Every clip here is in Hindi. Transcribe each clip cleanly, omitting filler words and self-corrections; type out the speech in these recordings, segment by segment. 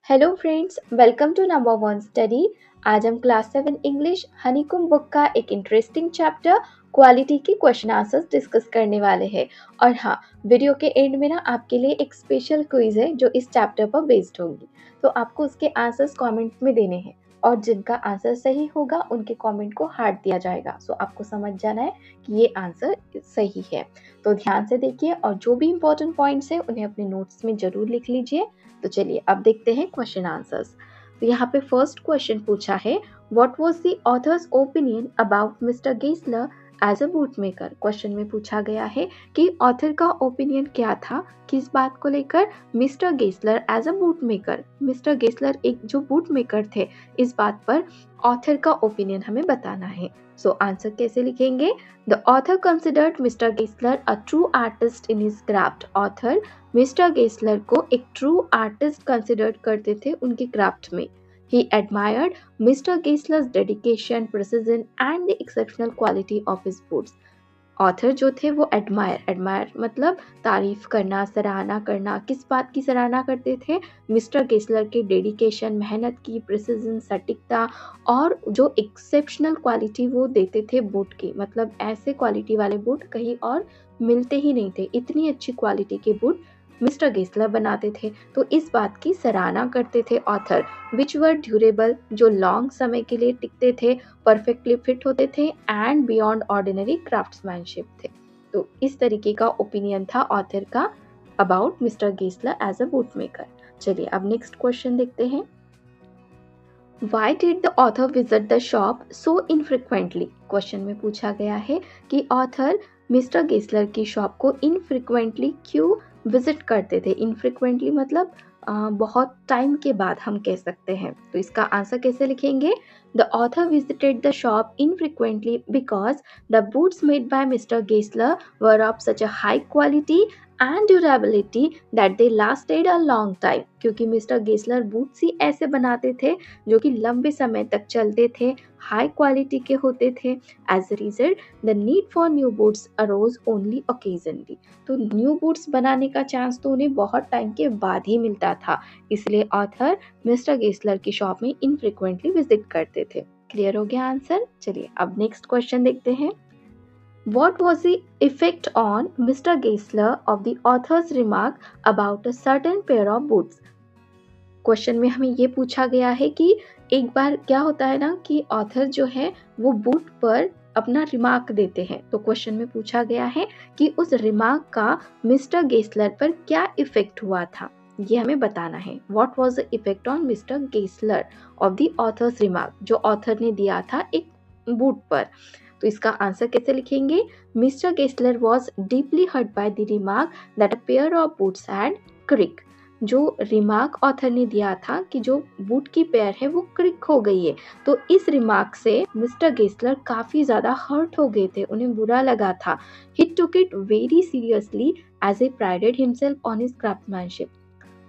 Hello friends, welcome to number one study. आज हम क्लास 7 इंग्लिश हनीकॉम्ब बुक का एक इंटरेस्टिंग चैप्टर क्वालिटी की क्वेश्चन आंसर्स डिस्कस करने वाले हैं। और हाँ, वीडियो के एंड में ना आपके लिए एक स्पेशल क्विज है जो इस चैप्टर पर बेस्ड होगी। तो आपको उसके आंसर्स कमेंट में देने हैं और जिनका आंसर सही होगा उनके कमेंट को हार्ट दिया जाएगा। सो आपको समझ जाना है कि ये आंसर सही है। तो ध्यान से देखिए और जो भी इंपॉर्टेंट पॉइंट्स है उन्हें अपने नोट्स में जरूर लिख लीजिए। तो चलिए अब देखते हैं क्वेश्चन आंसर्स। तो यहाँ पे फर्स्ट क्वेश्चन पूछा है, what was the author's opinion about mister Gessler as a boot maker. Question में पूछा गया है कि ऑथर का ओपिनियन क्या था, किस बात को लेकर, mister Gessler as a boot maker. Mister Gessler एक जो बूट मेकर थे, इस बात पर ऑथर का ओपिनियन हमें बताना है। सो आंसर कैसे लिखेंगे? The author considered mister Gessler a true artist in his craft. Author mister Gessler को एक ट्रू आर्टिस्ट कंसिडर करते थे उनके क्राफ्ट में। He admired Mr. Geisler's dedication, precision and the exceptional quality of his boots. Author जो थे वो एडमायर मतलब तारीफ करना, सराहना करना। किस बात की सराहना करते थे? मिस्टर गेस्लर के डेडिकेशन, मेहनत की, प्रिसिजन, सटीकता और जो एक्सेप्शनल क्वालिटी वो देते थे बूट की। मतलब ऐसे क्वालिटी वाले बूट कहीं और मिलते ही नहीं थे। इतनी अच्छी क्वालिटी के बूट मिस्टर गेस्लर बनाते थे। तो इस बात की सराहना करते थे ऑथर। विच वर ड्यूरेबल, जो लॉन्ग समय के लिए टिकते थे, परफेक्टली फिट होते थे एंड बियॉन्ड ऑर्डिनरी क्राफ्ट्समैनशिप थे। तो इस तरीके का ओपिनियन था ऑथर का about mister Gessler as a boot maker. चलिए अब नेक्स्ट क्वेश्चन देखते हैं। Why did the author visit the shop so infrequently? Question में पूछा गया है कि ऑथर मिस्टर गेस्लर की शॉप को इनफ्रिक्वेंटली क्यों विजिट करते थे। इनफ्रिक्वेंटली मतलब बहुत टाइम के बाद हम कह सकते हैं। तो इसका आंसर कैसे लिखेंगे? The author visited the shop infrequently because the boots made by Mr Gessler were of such a high quality and durability that they lasted a long time. क्योंकि मिस्टर गेस्लर बूट्स ही ऐसे बनाते थे जो कि लंबे समय तक चलते थे, हाई क्वालिटी के होते थे। As a result the need for new boots arose only occasionally. तो न्यू बूट्स बनाने का चांस तो उन्हें बहुत टाइम के बाद ही मिलता था, इसलिए ऑथर मिस्टर गेस्लर की शॉप में इनफ्रिक्वेंटली विजिट करते थे। क्लियर हो गया आंसर? चलिए अब नेक्स्ट क्वेश्चन देखते हैं। What was the effect on Mr. Geisler of the author's remark about a certain pair of boots? Question में हमें ये पूछा गया है कि एक बार क्या होता है ना कि ऑथर जो है वो बूट पर अपना रिमार्क देते हैं। तो क्वेश्चन में पूछा गया है कि उस रिमार्क का मिस्टर गेस्लर पर क्या इफेक्ट हुआ था, ये हमें बताना है। What was the effect on mister Gessler of the author's remark, जो ऑथर ने दिया था एक बूट पर। तो इसका आंसर कैसे लिखेंगे? Mr Gessler was deeply hurt by the remark that a pair of boots had creaked. जो रिमार्क ऑथर ने दिया था कि जो बूट की पेयर है वो क्रिक हो गई है, तो इस रिमार्क से मिस्टर गेस्लर काफी ज्यादा हर्ट हो गए थे, उन्हें बुरा लगा था। He took it very seriously as a prided himself on his craftsmanship.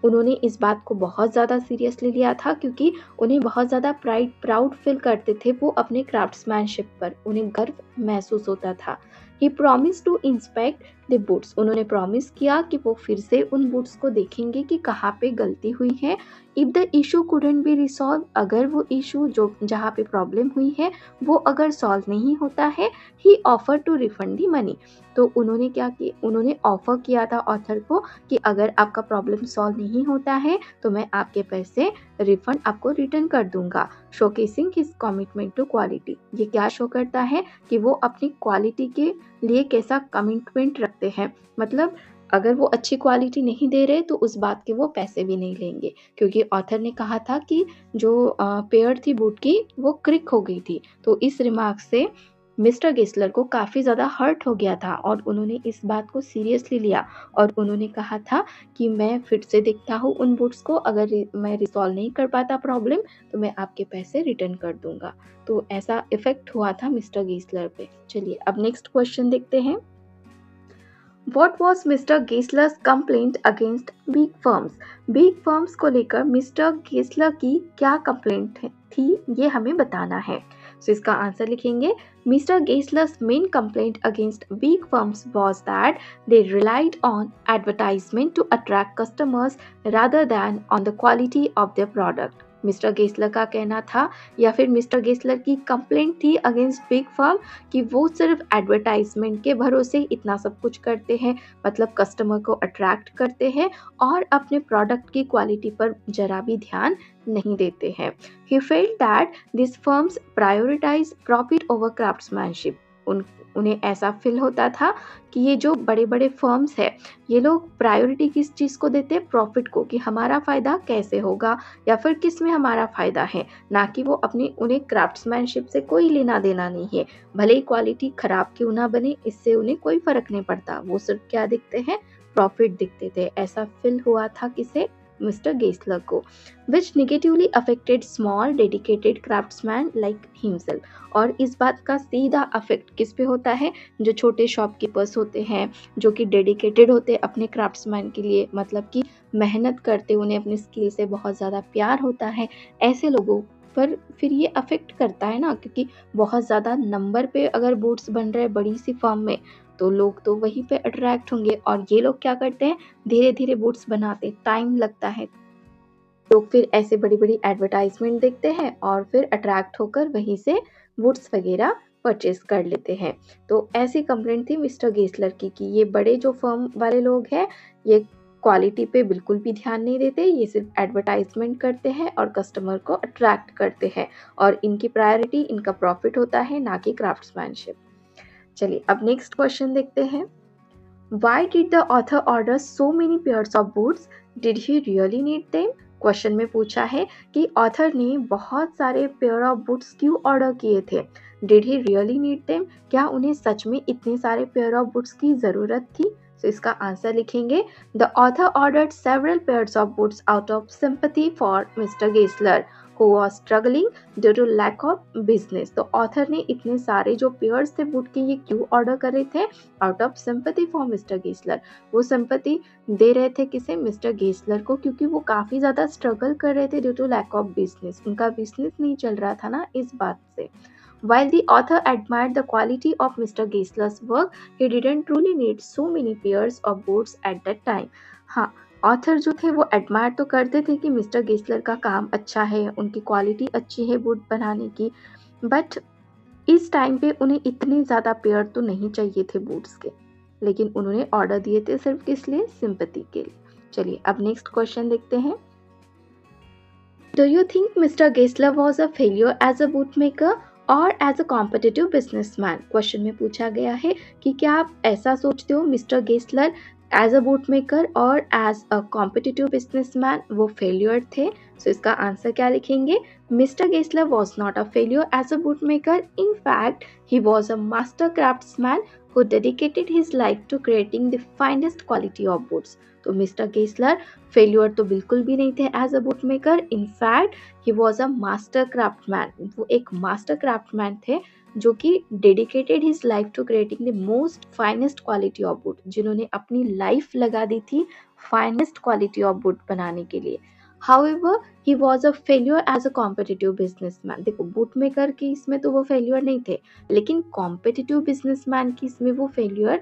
उन्होंने इस बात को बहुत ज़्यादा सीरियसली लिया था क्योंकि उन्हें बहुत ज़्यादा प्राउड फील करते थे वो अपने क्राफ्ट्समैनशिप पर, उन्हें गर्व महसूस होता था। He promise to inspect the boots. उन्होंने प्रॉमिस किया कि वो फिर से उन बूट्स को देखेंगे कि कहाँ पे गलती हुई है। If the issue couldn't B resolve, अगर वो इशू जो जहाँ पे प्रॉब्लम हुई है वो अगर सॉल्व नहीं होता है, he offer to refund the money. तो उन्होंने क्या किया, उन्होंने ऑफर किया था ऑथर को कि अगर आपका प्रॉब्लम सॉल्व नहीं होता है तो मैं आपके पैसे रिफंड आपको रिटर्न कर दूंगा। Showcasing his commitment to quality. ये क्या शो करता है कि वो अपनी क्वालिटी के लिए कैसा कमिटमेंट रखते हैं। मतलब अगर वो अच्छी क्वालिटी नहीं दे रहे तो उस बात के वो पैसे भी नहीं लेंगे, क्योंकि ऑथर ने कहा था कि जो पेयर थी बूट की वो क्रिक हो गई थी। तो इस रिमार्क से मिस्टर गेस्लर को काफ़ी ज़्यादा हर्ट हो गया था और उन्होंने इस बात को सीरियसली लिया और उन्होंने कहा था कि मैं फिर से देखता हूँ उन बूट्स को, अगर मैं रिसॉल्व नहीं कर पाता प्रॉब्लम तो मैं आपके पैसे रिटर्न कर दूंगा। तो ऐसा इफेक्ट हुआ था मिस्टर गेस्लर पे। चलिए अब नेक्स्ट क्वेश्चन देखते हैं। What was Mr Gessler's complaint against big firms? Big firms को लेकर मिस्टर गेस्लर की क्या कंप्लेंट थी, ये हमें बताना है। सो इसका आंसर लिखेंगे Mr Gessler's main complaint against big firms was that they relied on advertisement to attract customers rather than on the quality of their product. Mister Gessler का कहना था या फिर मिस्टर गेसलर की कंप्लेंट थी अगेंस्ट बिग फर्म कि वो सिर्फ एडवर्टाइजमेंट के भरोसे इतना सब कुछ करते हैं, मतलब कस्टमर को अट्रैक्ट करते हैं और अपने प्रोडक्ट की क्वालिटी पर जरा भी ध्यान नहीं देते हैं. He felt that these firms prioritize profit over craftsmanship. उन्हें ऐसा फील होता था कि ये जो बड़े बड़े फर्म्स है ये लोग प्रायोरिटी किस चीज़ को देते हैं, प्रॉफिट को, कि हमारा फ़ायदा कैसे होगा या फिर किस में हमारा फ़ायदा है, ना कि वो अपनी उन्हें क्राफ्ट्समैनशिप से कोई लेना देना नहीं है. भले ही क्वालिटी ख़राब क्यों ना बने, इससे उन्हें कोई फ़र्क नहीं पड़ता, वो सिर्फ क्या दिखते हैं, प्रॉफिट दिखते थे. ऐसा फील हुआ था किसे, मिस्टर गेसलर को, which negatively affected small dedicated craftsmen like himself. और इस बात का सीधा अफेक्ट किस पे होता है, जो छोटे शॉपकीपर्स होते हैं, जो कि डेडिकेटेड होते हैं अपने क्राफ्ट्समैन के लिए, मतलब कि मेहनत करते, उन्हें अपनी स्किल से बहुत ज़्यादा प्यार होता है, ऐसे लोगों पर फिर ये अफेक्ट करता है ना, क्योंकि बहुत ज़्यादा नंबर पे अगर बूट्स बन रहे हैं बड़ी सी फर्म में तो लोग तो वहीं पे अट्रैक्ट होंगे. और ये लोग क्या करते हैं, धीरे धीरे बूट्स बनाते, टाइम लगता है, लोग फिर ऐसे बड़ी बड़ी एडवर्टाइजमेंट देखते हैं और फिर अट्रैक्ट होकर वहीं से बूट्स वगैरह परचेज कर लेते हैं. तो ऐसी कंप्लेंट थी मिस्टर गेसलर की कि ये बड़े जो फर्म वाले लोग हैं ये क्वालिटी पे बिल्कुल भी ध्यान नहीं देते, ये सिर्फ एडवर्टाइजमेंट करते हैं और कस्टमर को अट्रैक्ट करते हैं और इनकी प्रायोरिटी इनका प्रॉफिट होता है, ना कि क्राफ्ट्समैनशिप. चलिए अब नेक्स्ट क्वेश्चन देखते हैं. Why did the author order so many pairs of boots? Did he really need them? Question में पूछा है कि ऑथर ने बहुत सारे पेयर ऑफ बूट्स क्यों ऑर्डर किए थे. Did he really need them, क्या उन्हें सच में इतने सारे पेयर ऑफ बूट्स की ज़रूरत थी. तो इसका आंसर लिखेंगे the author ordered several pairs of boots out of sympathy for mister Gessler who was struggling due to lack of business. तो ऑथर ने इतने सारे जो पेयर्स थे बूट के ये क्यों ऑर्डर कर रहे थे, out of sympathy for mister Gessler. वो सिंपैथी दे रहे थे किसे, मिस्टर गेसलर को, क्योंकि वो काफ़ी ज़्यादा स्ट्रगल कर रहे थे due to lack of business, उनका बिजनेस नहीं चल रहा था ना इस बात से. While the author admired the quality of Mr. Geisler's work, he didn't truly need so many pairs of boots at that time. हाँ, ऑथर जो थे वो एडमायर तो करते थे कि मिस्टर गेसलर का काम अच्छा है, उनकी क्वालिटी अच्छी है बूट बनाने की, बट इस टाइम पे उन्हें इतने ज़्यादा पेयर तो नहीं चाहिए थे बूट्स के, लेकिन उन्होंने ऑर्डर दिए थे सिर्फ किस लिए, सिंपैथी के लिए. चलिए अब नेक्स्ट क्वेश्चन देखते हैं. Do you think mister Gessler was a failure as a boot maker और as a competitive businessman. Question में पूछा गया है कि क्या आप ऐसा सोचते हो mister Gessler as a boot maker और एज अ कॉम्पिटिटिव बिजनेसमैन वो फेलियर थे. सो इसका आंसर क्या लिखेंगे, mister Gessler was not a failure as a boot maker, in fact he was a master craftsman who dedicated his life to creating the finest quality of boots. तो मिस्टर गेसलर फेल्यूर तो बिल्कुल भी नहीं थे as a boot maker, in fact he was a master craftsman, वो एक मास्टर क्राफ्टमैन थे जो कि dedicated his life to creating the most finest quality of boot, जिन्होंने अपनी लाइफ लगा दी थी फाइनेस्ट क्वालिटी ऑफ बूट बनाने के लिए. However, he was a failure as a competitive businessman. देखो बूट मेकर की इसमें तो वो फेल्यूर नहीं थे, लेकिन कॉम्पिटिटिव बिजनेसमैन की इसमें वो फेल्यूर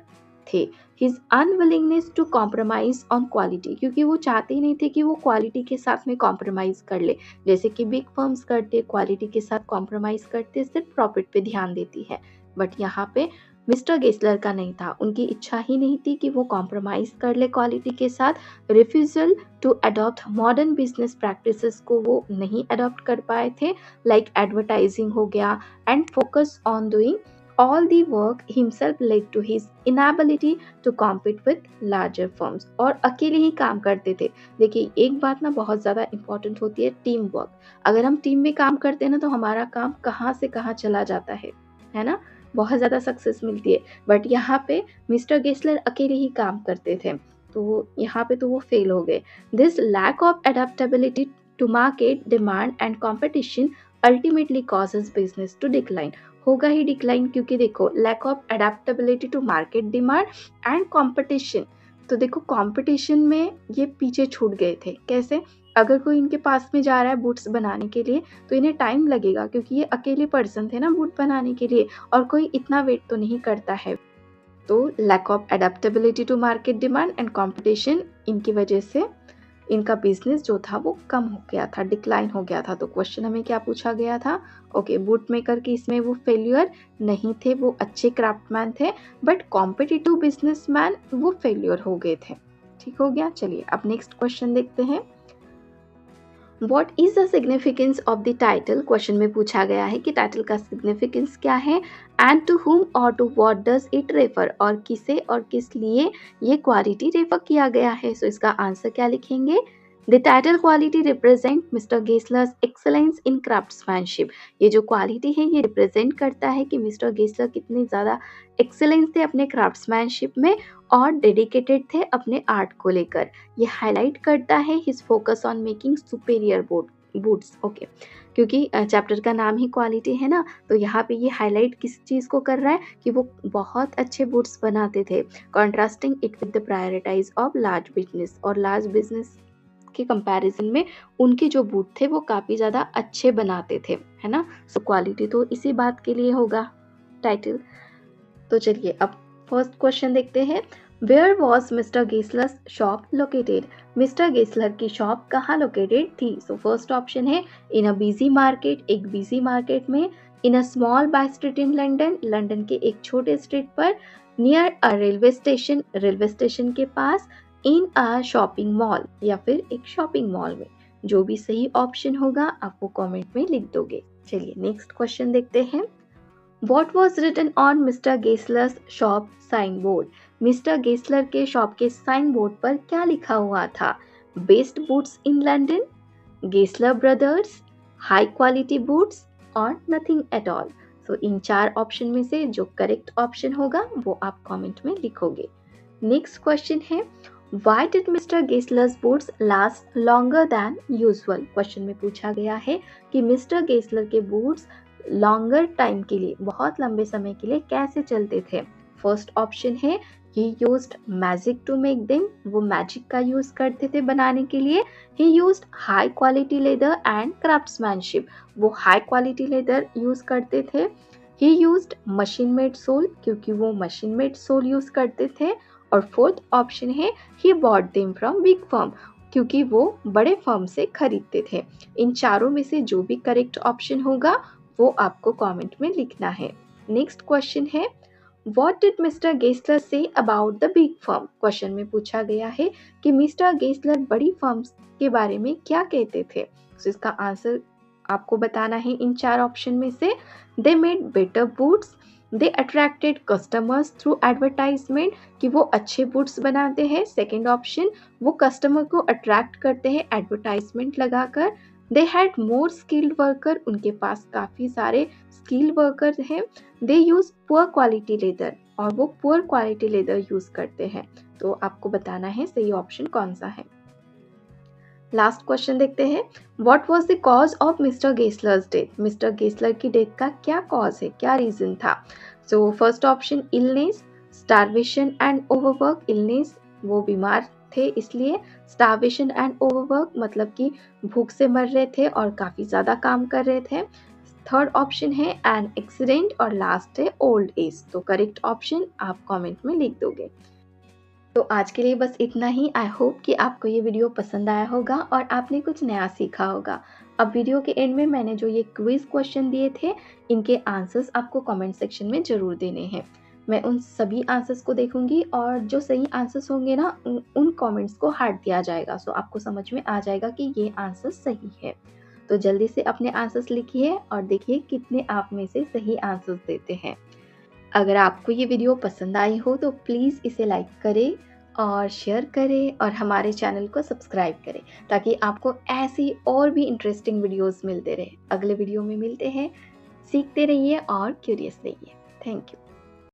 थे. His unwillingness to compromise on quality, क्योंकि वो चाहते ही नहीं थे कि वो क्वालिटी के साथ में कॉम्प्रोमाइज कर ले, जैसे कि बिग फर्म्स करते, क्वालिटी के साथ कॉम्प्रोमाइज करते, सिर्फ प्रॉफिट पे ध्यान देती है. बट यहाँ पे मिस्टर गेसलर का नहीं था, उनकी इच्छा ही नहीं थी कि वो कॉम्प्रोमाइज कर ले क्वालिटी के साथ. Refusal to adopt modern business practices को वो नहीं अडॉप्ट कर पाए थे, लाइक एडवर्टाइजिंग हो गया, and focus on doing all the work himself led to his inability to compete with larger firms. और अकेले ही काम करते थे. देखिए एक बात ना बहुत ज़्यादा इम्पोर्टेंट होती है, टीम वर्क. अगर हम टीम में काम करते हैं ना तो हमारा काम कहाँ से कहाँ चला जाता है ना, बहुत ज़्यादा सक्सेस मिलती है. बट यहाँ पे मिस्टर गेसलर अकेले ही काम करते थे, तो यहाँ पे तो वो फेल हो गए. This lack of adaptability to market demand and competition ultimately causes business to decline. होगा ही डिक्लाइन, क्योंकि देखो lack of adaptability to market demand and competition, तो देखो कंपटीशन में ये पीछे छूट गए थे. कैसे, अगर कोई इनके पास में जा रहा है बूट्स बनाने के लिए तो इन्हें टाइम लगेगा, क्योंकि ये अकेले पर्सन थे ना बूट बनाने के लिए, और कोई इतना वेट तो नहीं करता है। तो lack of adaptability to market demand and competition, इनकी वजह से इनका बिजनेस जो था वो कम हो गया था, डिक्लाइन हो गया था। तो क्वेश्चन हमें क्या पूछा गया था? ओके, बूट मेकर की इसमें वो फेल्यूर नहीं थे, वो अच्छे क्राफ्टमैन थे, बट कॉम्पिटिटिव बिजनेसमैन वो फेल्यूर हो गए थे। ठीक हो गया। चलिए अब नेक्स्ट क्वेश्चन देखते हैं। What is the significance of the title? Question में पूछा गया है कि टाइटल का सिग्निफिकेंस क्या है, and to whom or to what does it refer, और किसे और किस लिए ये क्वालिटी रेफर किया गया है। सो इसका आंसर क्या लिखेंगे? The title quality represent Mr. Geisler's excellence in craftsmanship। ये जो क्वालिटी है ये रिप्रेजेंट करता है कि मिस्टर गेस्लर कितने ज़्यादा एक्सेलेंस थे अपने क्राफ्ट्समैनशिप में और डेडिकेटेड थे अपने आर्ट को लेकर। ये हाईलाइट करता है his focus on making superior boots. Okay, क्योंकि चैप्टर का नाम ही क्वालिटी है ना, तो यहाँ पे ये हाईलाइट किस चीज़ को कर रहा है कि वो बहुत अच्छे बूट्स बनाते थे, contrasting it with the prioritize of large business. और लार्ज बिजनेस के कंपैरिजन में उनके जो बूट थे वो काफ़ी ज़्यादा अच्छे बनाते थे, है ना। सो क्वालिटी तो इसी बात के लिए होगा टाइटल। तो चलिए अब फर्स्ट क्वेश्चन देखते हैं। Where was mister Gessler's shop located? Mister Gessler की शॉप कहाँ लोकेटेड थी? सो फर्स्ट ऑप्शन है इन अ बिजी मार्केट, एक बिजी मार्केट में, in a small by street in London, London के एक छोटे स्ट्रीट पर, near a railway station, railway station के पास, इन अ शॉपिंग मॉल, या फिर एक शॉपिंग मॉल में। जो भी सही ऑप्शन होगा आप वो कमेंट में लिख दोगे। चलिए नेक्स्ट क्वेश्चन देखते हैं। What was written on Mr. Geisler's shop signboard? Mister Gessler के शॉप के साइन बोर्ड पर क्या लिखा हुआ था? Best boots in London, Gessler brothers, high quality boots और नथिंग एट ऑल। सो इन चार ऑप्शन में से जो करेक्ट ऑप्शन होगा वो आप कमेंट में लिखोगे। नेक्स्ट क्वेश्चन है, Why did Mr. Geisler's boots last longer than usual? Question में पूछा गया है कि मिस्टर गेस्लर के बूट्स लॉन्गर टाइम के लिए, बहुत लंबे समय के लिए कैसे चलते थे। फर्स्ट ऑप्शन है he used magic to make them, वो मैजिक का यूज करते थे बनाने के लिए। He used high quality leather and craftsmanship, वो हाई क्वालिटी लेदर यूज करते थे। He used machine made sole, क्योंकि वो मशीन मेड सोल यूज करते थे। और फोर्थ ऑप्शन है he bought them from big firm, क्योंकि वो बड़े फर्म से खरीदते थे। इन चारों में से जो भी करेक्ट ऑप्शन होगा वो आपको कमेंट में लिखना है। नेक्स्ट क्वेश्चन है, what did mister Gessler say about the big firm? Question में पूछा गया है कि मिस्टर गेस्लर बड़ी फर्म्स के बारे में क्या कहते थे। तो इसका आंसर आपको बताना है इन चार ऑप्शन में से। They made better boots, they attracted customers through advertisement, कि वो अच्छे बूट्स बनाते हैं। सेकेंड ऑप्शन, वो कस्टमर को अट्रैक्ट करते हैं एडवर्टाइजमेंट लगाकर। They had more skilled worker, उनके पास काफ़ी सारे स्किल्ड वर्कर हैं। दे यूज पुअर क्वालिटी लेदर, और वो पुअर क्वालिटी लेदर यूज करते हैं। तो आपको बताना है सही ऑप्शन कौन सा है। लास्ट क्वेश्चन देखते हैं, what was the cause of mister Gessler's death? Mister Gessler की डेथ का क्या कॉज है, क्या रीजन था? So first option illness, starvation and overwork. Illness, वो बीमार थे इसलिए। स्टारवेशन एंड ओवरवर्क मतलब कि भूख से मर रहे थे और काफ़ी ज़्यादा काम कर रहे थे। थर्ड ऑप्शन है एन एक्सीडेंट, और लास्ट है ओल्ड एज। तो करेक्ट ऑप्शन आप कमेंट में लिख दोगे। तो आज के लिए बस इतना ही। आई होप कि आपको ये वीडियो पसंद आया होगा और आपने कुछ नया सीखा होगा। अब वीडियो के एंड में मैंने जो ये क्विज क्वेश्चन दिए थे, इनके आंसर्स आपको कमेंट सेक्शन में ज़रूर देने हैं। मैं उन सभी आंसर्स को देखूंगी और जो सही आंसर्स होंगे ना उन कमेंट्स को हार्ट दिया जाएगा। सो आपको समझ में आ जाएगा कि ये आंसर सही है। तो जल्दी से अपने आंसर्स लिखिए और देखिए कितने आप में से सही आंसर्स देते हैं। अगर आपको ये वीडियो पसंद आई हो तो प्लीज़ इसे लाइक करें और शेयर करें और हमारे चैनल को सब्सक्राइब करें, ताकि आपको ऐसी और भी इंटरेस्टिंग वीडियोस मिलते रहे। अगले वीडियो में मिलते हैं। सीखते रहिए और क्यूरियस रहिए। Thank you.